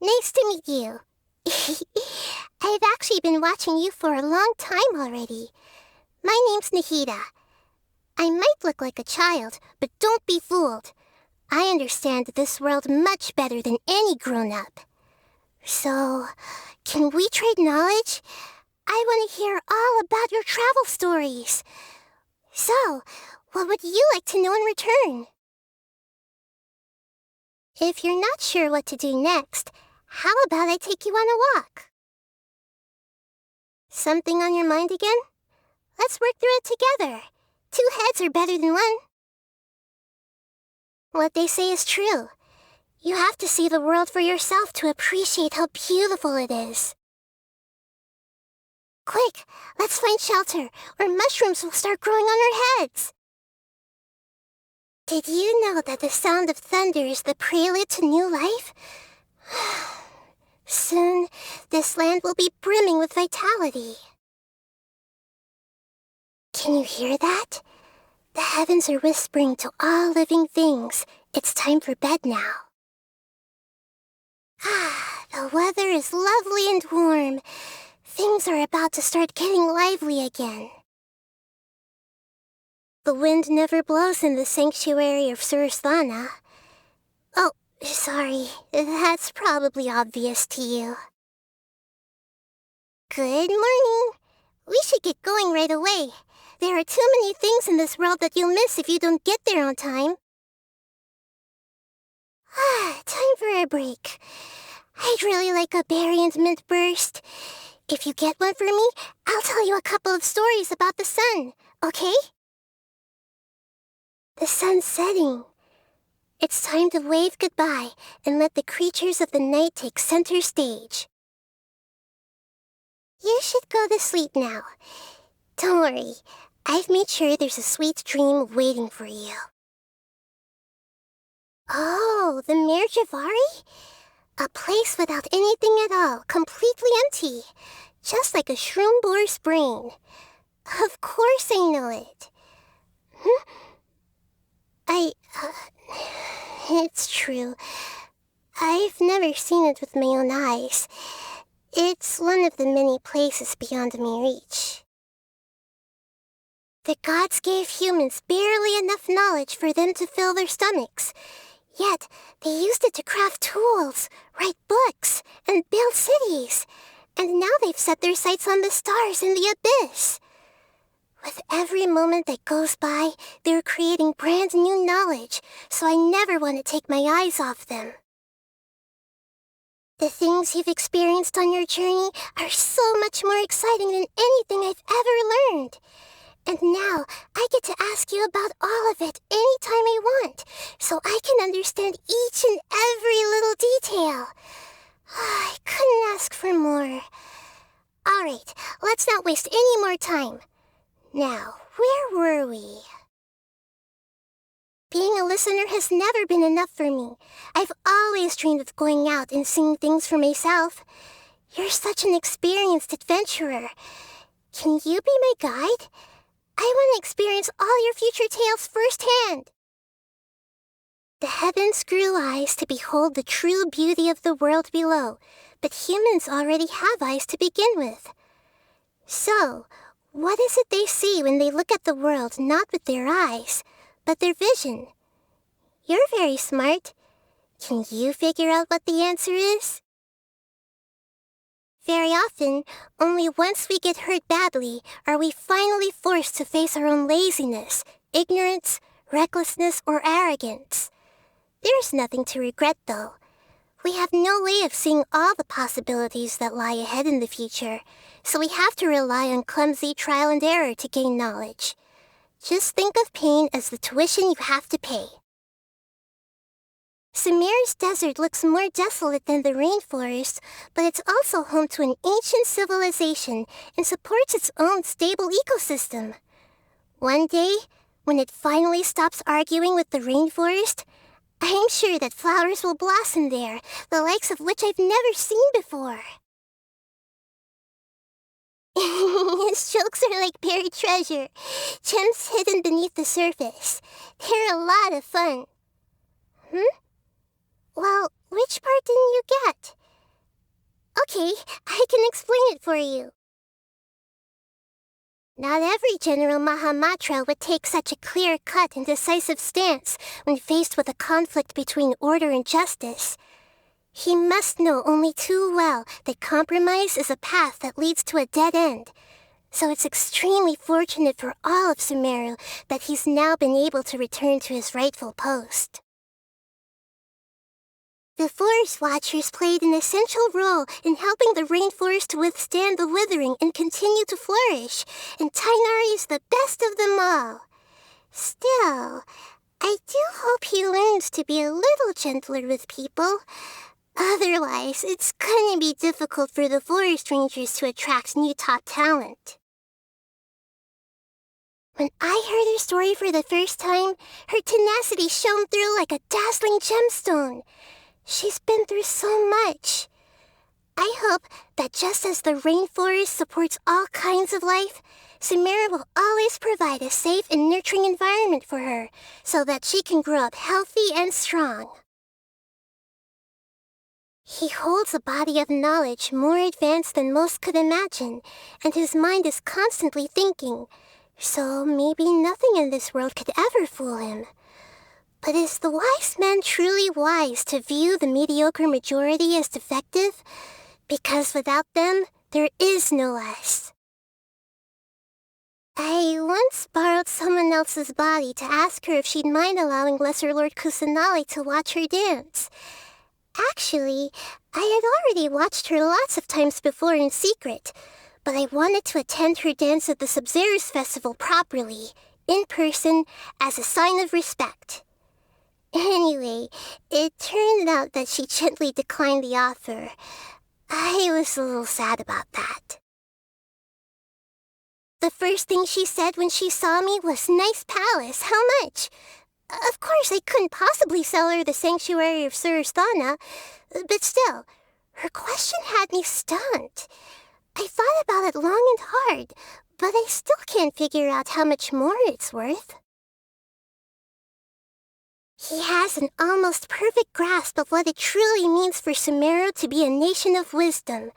Nice to meet you. I've actually been watching you for a long time already. My name's Nahida. I might look like a child, but don't be fooled. I understand this world much better than any grown-up. So, can we trade knowledge? I want to hear all about your travel stories. So, what would you like to know in return? If you're not sure what to do next, how about I take you on a walk? Something on your mind again? Let's work through it together. 2 heads are better than 1. What they say is true. You have to see the world for yourself to appreciate how beautiful it is. Quick, let's find shelter, or mushrooms will start growing on our heads. Did you know that the sound of thunder is the prelude to new life? Soon, this land will be brimming with vitality. Can you hear that? The heavens are whispering to all living things, it's time for bed now. The weather is lovely and warm. Things are about to start getting lively again. The wind never blows in the sanctuary of Sursthana. Oh, sorry, that's probably obvious to you. Good morning. We should get going right away. There are too many things in this world that you'll miss if you don't get there on time. Time for a break. I'd really like a berry and mint burst. If you get one for me, I'll tell you a couple of stories about the sun, okay? The sun's setting. It's time to wave goodbye and let the creatures of the night take center stage. You should go to sleep now. Don't worry, I've made sure there's a sweet dream waiting for you. Oh, the Mirjavari? A place without anything at all, completely empty. Just like a shroom boar's brain. Of course I know it. It's true. I've never seen it with my own eyes. It's one of the many places beyond my reach. The gods gave humans barely enough knowledge for them to fill their stomachs. Yet, they used it to craft tools, write books, and build cities. And now they've set their sights on the stars and the abyss. With every moment that goes by, they're creating brand new knowledge, so I never want to take my eyes off them. The things you've experienced on your journey are so much more exciting than anything I've ever learned. And now, I get to ask you about all of it anytime I want, so I can understand each and every little detail. I couldn't ask for more. All right, let's not waste any more time. Now, where were we? Being a listener has never been enough for me. I've always dreamed of going out and seeing things for myself. You're such an experienced adventurer. Can you be my guide? I want to experience all your future tales firsthand. The heavens grew eyes to behold the true beauty of the world below, but humans already have eyes to begin with. So, what is it they see when they look at the world not with their eyes, but their vision? You're very smart. Can you figure out what the answer is? Very often, only once we get hurt badly are we finally forced to face our own laziness, ignorance, recklessness, or arrogance. There's nothing to regret, though. We have no way of seeing all the possibilities that lie ahead in the future, so we have to rely on clumsy trial and error to gain knowledge. Just think of pain as the tuition you have to pay. Sumer's desert looks more desolate than the rainforest, but it's also home to an ancient civilization and supports its own stable ecosystem. One day, when it finally stops arguing with the rainforest, I'm sure that flowers will blossom there, the likes of which I've never seen before. His jokes are like buried treasure, gems hidden beneath the surface. They're a lot of fun. Well, which part didn't you get? for you. Not every General Mahamatra would take such a clear-cut and decisive stance when faced with a conflict between order and justice. He must know only too well that compromise is a path that leads to a dead end. So it's extremely fortunate for all of Sumeru that he's now been able to return to his rightful post. The Forest Watchers played an essential role in helping the rainforest to withstand the withering and continue to flourish, and Tainari is the best of them all. Still, I do hope he learns to be a little gentler with people. Otherwise, it's gonna be difficult for the Forest Rangers to attract new top talent. When I heard her story for the first time, her tenacity shone through like a dazzling gemstone. She's been through so much. I hope that just as the rainforest supports all kinds of life, Sumeru will always provide a safe and nurturing environment for her so that she can grow up healthy and strong. He holds a body of knowledge more advanced than most could imagine, and his mind is constantly thinking, so maybe nothing in this world could ever fool him. But is the wise man truly wise to view the mediocre majority as defective? Because without them, there is no us. I once borrowed someone else's body to ask her if she'd mind allowing Lesser Lord Kusanali to watch her dance. Actually, I had already watched her lots of times before in secret, but I wanted to attend her dance at the Sub-Zerus Festival properly, in person, as a sign of respect. Anyway, it turned out that she gently declined the offer. I was a little sad about that. The first thing she said when she saw me was, "Nice palace, how much?" Of course, I couldn't possibly sell her the sanctuary of Surasthana, but still, her question had me stunned. I thought about it long and hard, but I still can't figure out how much more it's worth. He has an almost perfect grasp of what it truly means for Sumeru to be a nation of wisdom.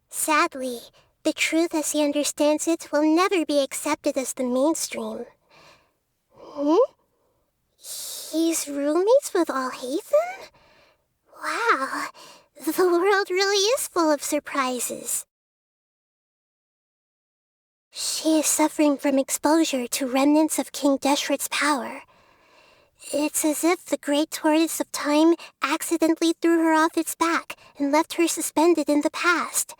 Sadly, the truth as he understands it will never be accepted as the mainstream. He's roommates with Alhaitham? Wow, the world really is full of surprises. She is suffering from exposure to remnants of King Deshret's power. It's as if the great tortoise of time accidentally threw her off its back and left her suspended in the past.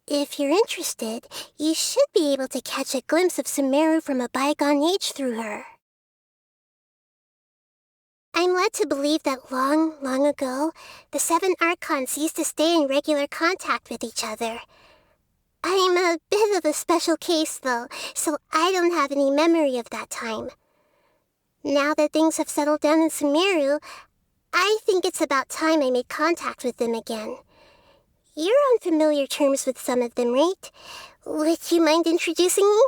If you're interested, you should be able to catch a glimpse of Sumeru from a bygone age through her. I'm led to believe that long, long ago, the 7 Archons used to stay in regular contact with each other. I'm a bit of a special case, though, so I don't have any memory of that time. Now that things have settled down in Sumeru, I think it's about time I made contact with them again. You're on familiar terms with some of them, right? Would you mind introducing me?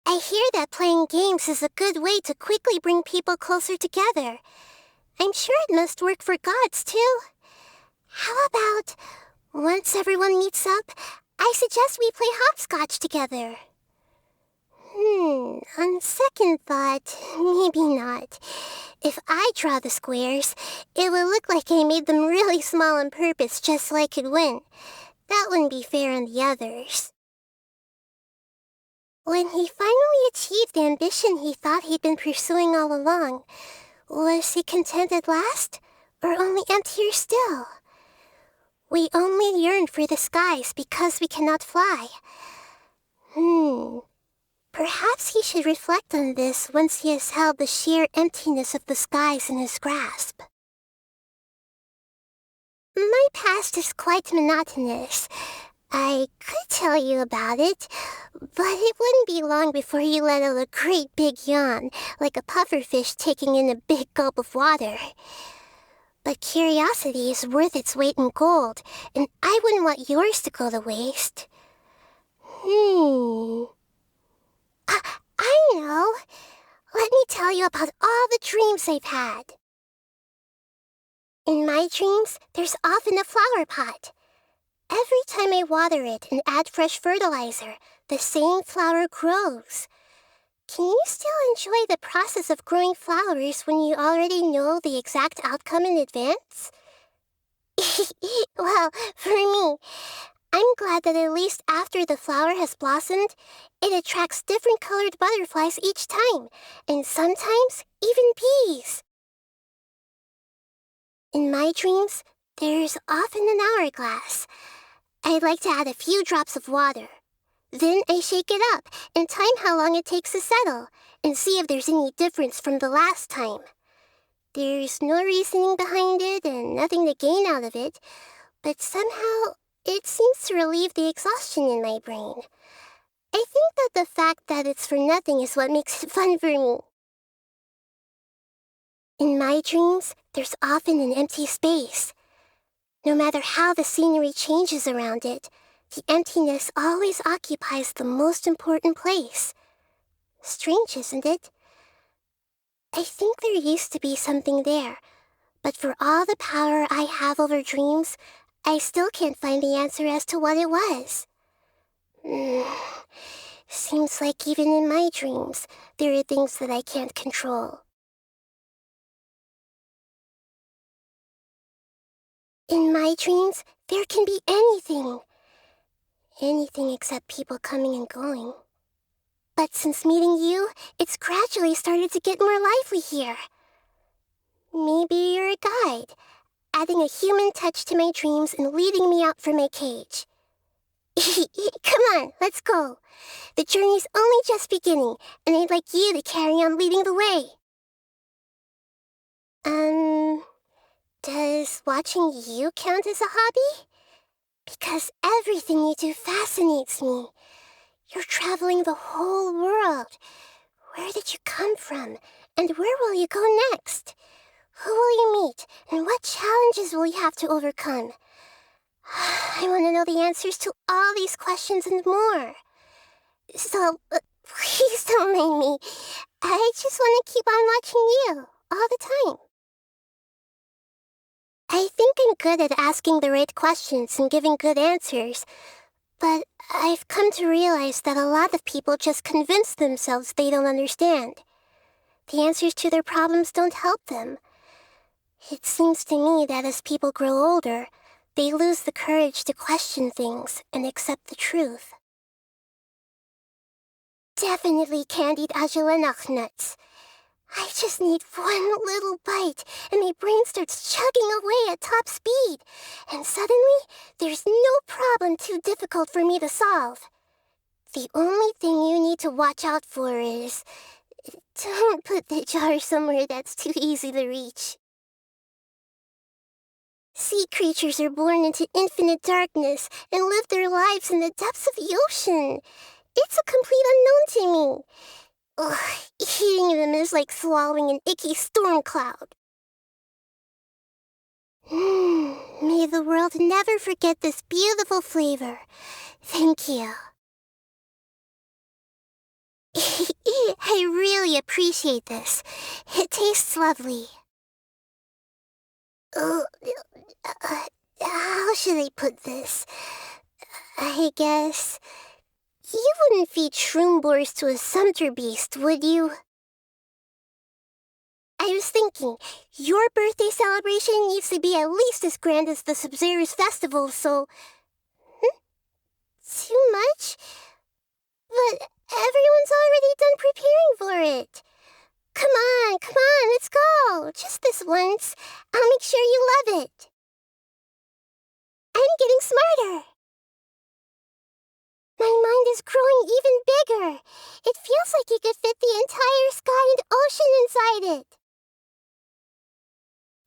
I hear that playing games is a good way to quickly bring people closer together. I'm sure it must work for gods, too. How about, once everyone meets up, I suggest we play hopscotch together. On second thought, maybe not. If I draw the squares, it will look like I made them really small on purpose just so I could win. That wouldn't be fair on the others. When he finally achieved the ambition he thought he'd been pursuing all along, was he content at last, or only emptier still? We only yearn for the skies because we cannot fly. Perhaps he should reflect on this once he has held the sheer emptiness of the skies in his grasp. My past is quite monotonous. I could tell you about it, but it wouldn't be long before you let out a great big yawn, like a pufferfish taking in a big gulp of water. But curiosity is worth its weight in gold, and I wouldn't want yours to go to waste. I know. Let me tell you about all the dreams I've had. In my dreams, there's often a flower pot. Every time I water it and add fresh fertilizer, the same flower grows. Can you still enjoy the process of growing flowers when you already know the exact outcome in advance? Well, for me, I'm glad that at least after the flower has blossomed, it attracts different colored butterflies each time, and sometimes even bees. In my dreams, there's often an hourglass. I'd like to add a few drops of water. Then I shake it up and time how long it takes to settle, and see if there's any difference from the last time. There's no reasoning behind it and nothing to gain out of it, but somehow it seems to relieve the exhaustion in my brain. I think that the fact that it's for nothing is what makes it fun for me. In my dreams, there's often an empty space. No matter how the scenery changes around it, the emptiness always occupies the most important place. Strange, isn't it? I think there used to be something there, but for all the power I have over dreams, I still can't find the answer as to what it was. Seems like even in my dreams, there are things that I can't control. In my dreams, there can be anything. Anything except people coming and going. But since meeting you, it's gradually started to get more lively here. Maybe you're a guide, adding a human touch to my dreams and leading me out from my cage. Come on, let's go. The journey's only just beginning, and I'd like you to carry on leading the way. Does watching you count as a hobby? Because everything you do fascinates me. You're traveling the whole world. Where did you come from? And where will you go next? Who will you meet? And what challenges will you have to overcome? I want to know the answers to all these questions and more. So, please don't mind me. I just want to keep on watching you all the time. I think I'm good at asking the right questions and giving good answers, but I've come to realize that a lot of people just convince themselves they don't understand. The answers to their problems don't help them. It seems to me that as people grow older, they lose the courage to question things and accept the truth. Definitely candied agelenach nuts. I just need one little bite, and my brain starts chugging away at top speed. And suddenly, there's no problem too difficult for me to solve. The only thing you need to watch out for is... don't put the jar somewhere that's too easy to reach. Sea creatures are born into infinite darkness and live their lives in the depths of the ocean. It's a complete unknown to me. Ugh, eating them is like swallowing an icky storm cloud. May the world never forget this beautiful flavor. Thank you. I really appreciate this. It tastes lovely. How should I put this? I guess... you wouldn't feed shroom boars to a sumpter beast, would you? I was thinking, your birthday celebration needs to be at least as grand as the Sub-Zero's festival, so... Too much? But everyone's already done preparing for it. Come on, let's go. Just this once. I'll make sure you love it. I'm getting smarter. My mind is growing even bigger. It feels like you could fit the entire sky and ocean inside it.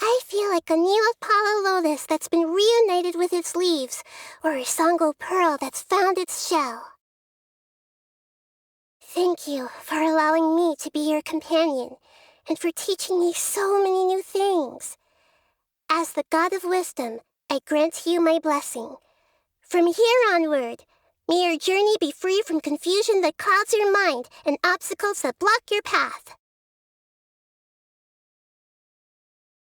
I feel like a Neopala lotus that's been reunited with its leaves, or a Sango pearl that's found its shell. Thank you for allowing me to be your companion, and for teaching me so many new things. As the God of Wisdom, I grant you my blessing. From here onward, may your journey be free from confusion that clouds your mind and obstacles that block your path.